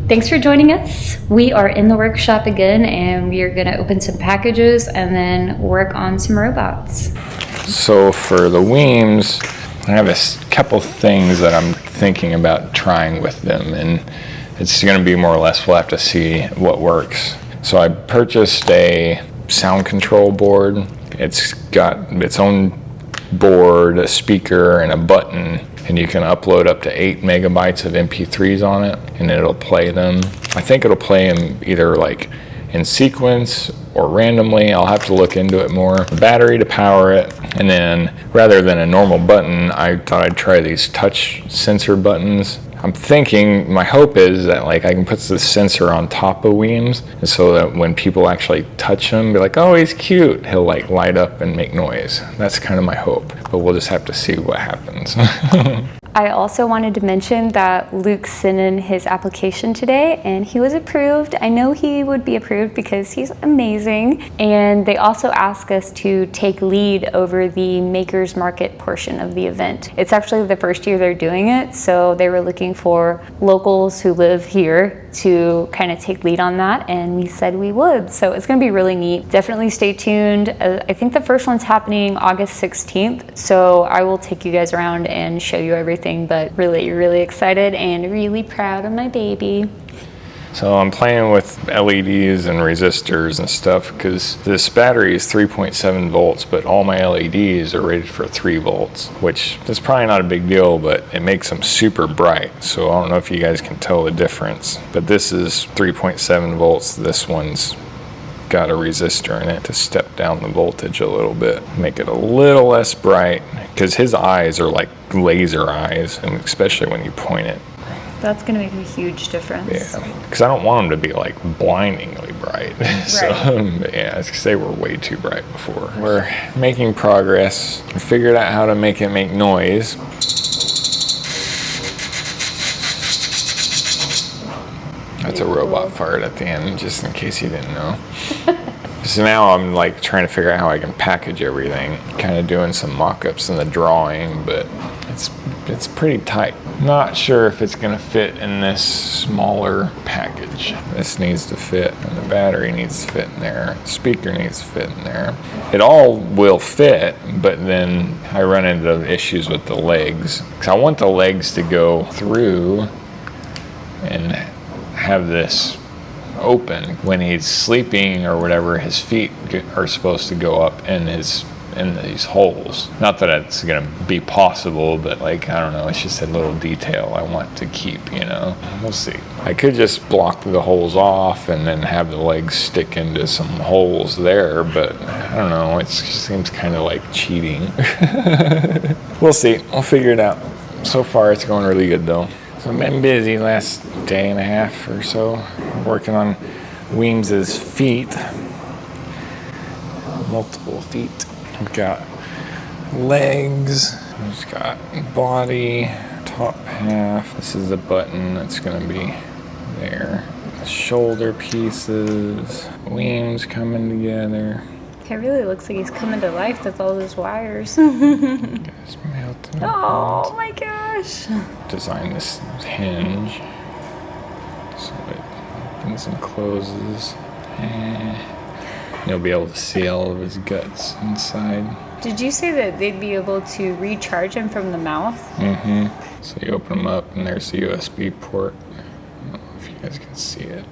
Thanks for joining us. We are in the workshop again, and we are going to open some packages and then work on some robots. So for the Wheems, I have a couple things that I'm thinking about trying with them, and it's going to be more or less, we'll have to see what works. So I purchased a sound control board. It's got its own board, a speaker, and a button, and you can upload up to 8 megabytes of MP3s on it, and it'll play them. I think it'll play them either like in sequence or randomly. I'll have to look into it more. The battery to power it, and then rather than a normal button, I thought I'd try these touch sensor buttons. I'm thinking, my hope is that like I can put the sensor on top of Wheems, and so that when people actually touch him, be like, oh, he's cute, he'll like light up and make noise. That's kind of my hope, but we'll just have to see what happens. I also wanted to mention that Luke sent in his application today and he was approved. I know he would be approved because he's amazing. And they also asked us to take lead over the Makers Market portion of the event. It's actually the first year they're doing it, so they were looking for locals who live here to kind of take lead on that, and we said we would. So it's gonna be really neat. Definitely stay tuned. I think the first one's happening August 16th, so I will take you guys around and show you everything, but really excited and really proud of my baby. So I'm playing with LEDs and resistors and stuff because this battery is 3.7 volts, but all my LEDs are rated for 3 volts, which is probably not a big deal, but it makes them super bright. So I don't know if you guys can tell the difference, but this is 3.7 volts. This one's got a resistor in it to step down the voltage a little bit, make it a little less bright, because his eyes are like laser eyes, and especially when you point it. That's gonna make a huge difference. Yeah, because I don't want them to be like blindingly bright. So yeah, because they were way too bright before. We're making progress. We figured out how to make it make noise. That's a robot fart at the end, just in case you didn't know. So now I'm like trying to figure out how I can package everything. Kind of doing some mock-ups in the drawing, but it's pretty tight. Not sure if it's gonna fit in this smaller package. This needs to fit, and the battery needs to fit in there. The speaker needs to fit in there. It all will fit, but then I run into issues with the legs. Because I want the legs to go through and have this open. When he's sleeping or whatever, his feet are supposed to go up in these holes. Not that it's gonna be possible, but like, I don't know, it's just a little detail I want to keep, you know. We'll see. I could just block the holes off and then have the legs stick into some holes there, but I don't know, it seems kind of like cheating. We'll see, I'll figure it out. So far it's going really good though. So I've been busy last day and a half or so, working on Wheems' feet. Multiple feet. We've got legs, we've got body, top half. This is the button that's gonna be there. Shoulder pieces, Wheems coming together. It really looks like he's coming to life with all those wires. Oh my gosh. Design this hinge so it opens and closes. You'll be able to see all of his guts inside. Did you say that they'd be able to recharge him from the mouth? Mm-hmm. So you open them up and there's the USB port. I don't know if you guys can see it.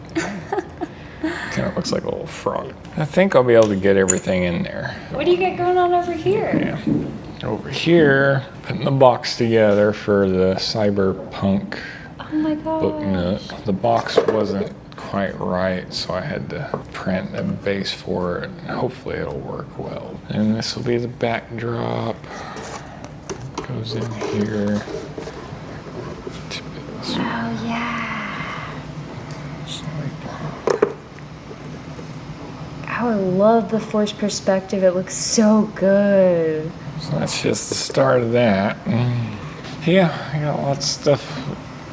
Kind of looks like a little frog. I think I'll be able to get everything in there. What do you got going on over here? Yeah. Over here, putting the box together for the Cyberpunk Oh my gosh. book nook. The box wasn't quite right, so I had to print a base for it, and hopefully it'll work well. And this will be the backdrop. Goes in here. Oh yeah. Oh, I love the forced perspective. It looks so good. So that's just the start of that. Yeah, I got lots of stuff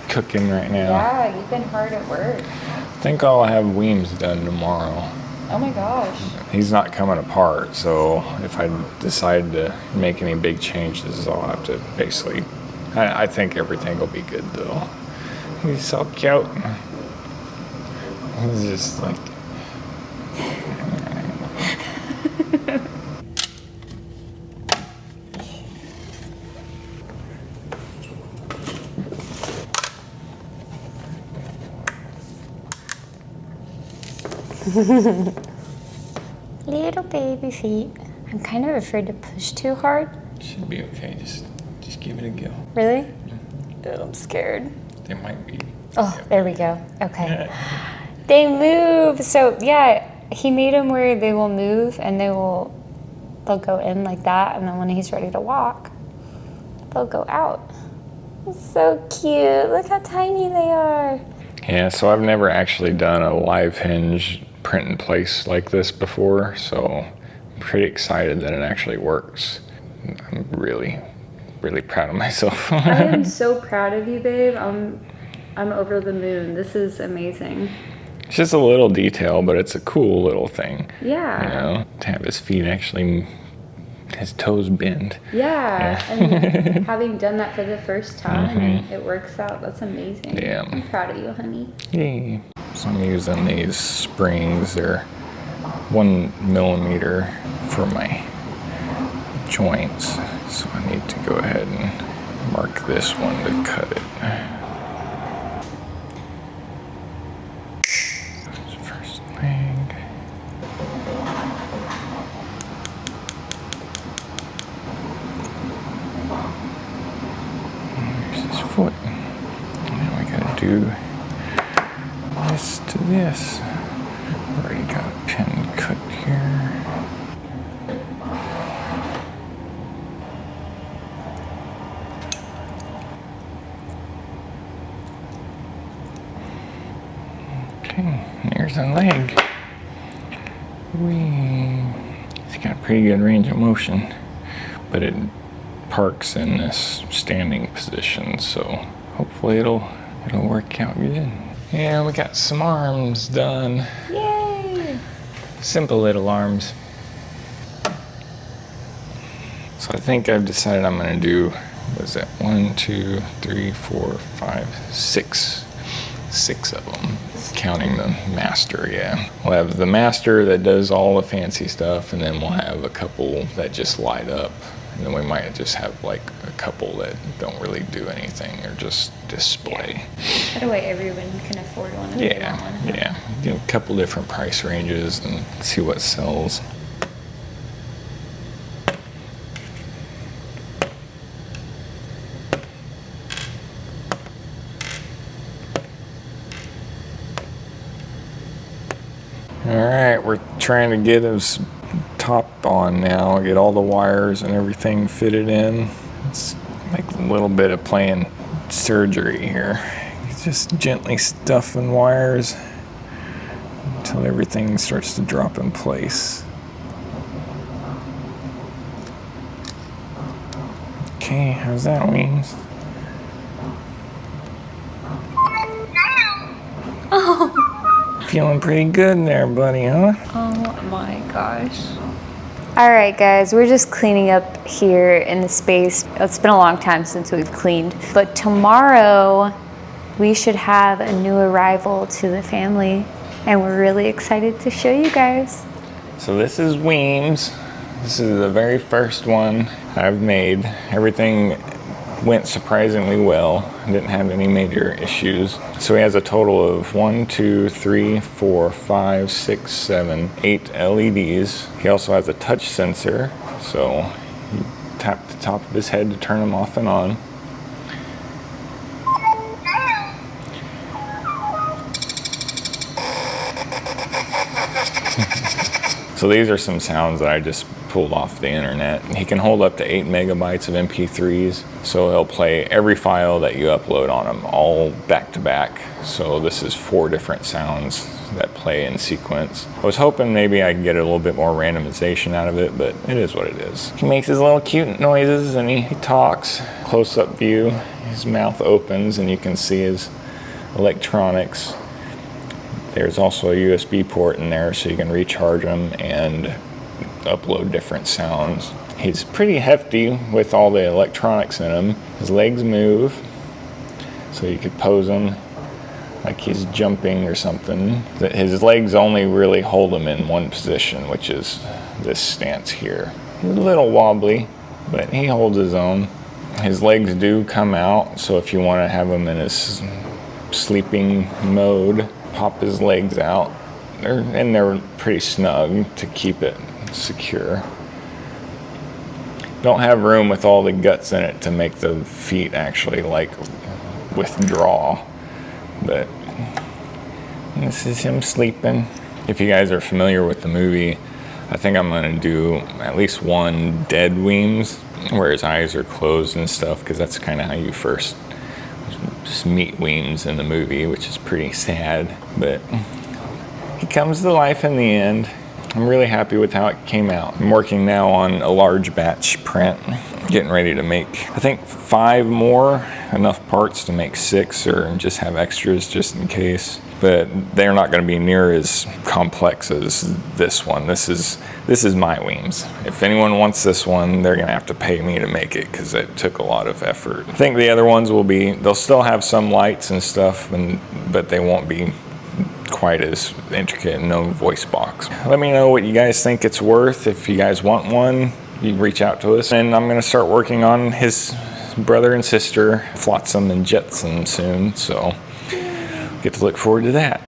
cooking right now. Yeah, you've been hard at work. I think I'll have Wheems done tomorrow. Oh my gosh. He's not coming apart, so if I decide to make any big changes, I'll have to basically, I think everything will be good though. He's so cute. It's just like. Little baby feet. I'm kind of afraid to push too hard. Should be okay. Just give it a go. Really? Oh, I'm scared. They might be. Oh, there we go. Okay. They move. So yeah, he made them where they will move and they'll go in like that, and then when he's ready to walk, they'll go out. It's so cute. Look how tiny they are. Yeah, so I've never actually done a live hinge print in place like this before, so I'm pretty excited that it actually works. I'm really proud of myself. I am so proud of you, babe. I'm over the moon. This is amazing. It's just a little detail, but it's a cool little thing. Yeah. You know, to have his feet actually, his toes bend. Yeah. And having done that for the first time, and it works out. That's amazing. Yeah. I'm proud of you, honey. Yay. So I'm using these springs. They're 1 millimeter for my joints. So I need to go ahead and mark this one to cut it. First leg. Here's his foot. Now we gotta do this to this. Already got a pin cut here. Okay, there's a leg. Whee. It's got a pretty good range of motion, but it parks in this standing position, so hopefully it'll work out good. Yeah, we got some arms done. Yay! Simple little arms. So I think I've decided I'm gonna do, what is that, 1, 2, 3, 4, 5, 6. 6 of them, counting the master, yeah. We'll have the master that does all the fancy stuff, and then we'll have a couple that just light up. And then we might just have like a couple that don't really do anything or just display. That way everyone can afford one if they want one. Yeah. Do a couple different price ranges and see what sells. All right, we're trying to get his top on now, get all the wires and everything fitted in. It's like a little bit of playing surgery here. Just gently stuffing wires until everything starts to drop in place. Okay, how's that, Wheems? Oh. Feeling pretty good there, buddy, huh? Oh my gosh. All right, guys, we're just cleaning up here in the space. It's been a long time since we've cleaned, but tomorrow we should have a new arrival to the family, and we're really excited to show you guys. So this is Wheems. This is the very first one I've made. Everything went surprisingly well. Didn't have any major issues. So he has a total of 1, 2, 3, 4, 5, 6, 7, 8 LEDs. He also has a touch sensor, so you tap the top of his head to turn them off and on. So these are some sounds that I just pulled off the internet. He can hold up to 8 megabytes of MP3s, so he'll play every file that you upload on him, all back to back. So this is 4 different sounds that play in sequence. I was hoping maybe I could get a little bit more randomization out of it, but it is what it is. He makes his little cute noises and he talks. Close-up view, his mouth opens and you can see his electronics. There's also a USB port in there so you can recharge them and upload different sounds. He's pretty hefty with all the electronics in him. His legs move, so you could pose him like he's jumping or something. His legs only really hold him in one position, which is this stance here. He's a little wobbly, but he holds his own. His legs do come out, so if you want to have him in his sleeping mode, pop his legs out. They're pretty snug to keep it secure. Don't have room with all the guts in it to make the feet actually like withdraw, but this is him sleeping. If you guys are familiar with the movie, I think I'm gonna do at least one dead Wheems where his eyes are closed and stuff, because that's kind of how you first just meet Wheems in the movie, which is pretty sad, but he comes to life in the end. I'm really happy with how it came out. I'm working now on a large batch print, getting ready to make, I think 5 more, enough parts to make 6, or just have extras just in case. But they're not going to be near as complex as this one. This is my Wheems. If anyone wants this one, they're going to have to pay me to make it, because it took a lot of effort. I think the other ones they'll still have some lights and stuff, but they won't be quite as intricate, and no voice box. Let me know what you guys think it's worth. If you guys want one, you reach out to us. And I'm going to start working on his brother and sister, Flotsam and Jetsam, soon, so get to look forward to that.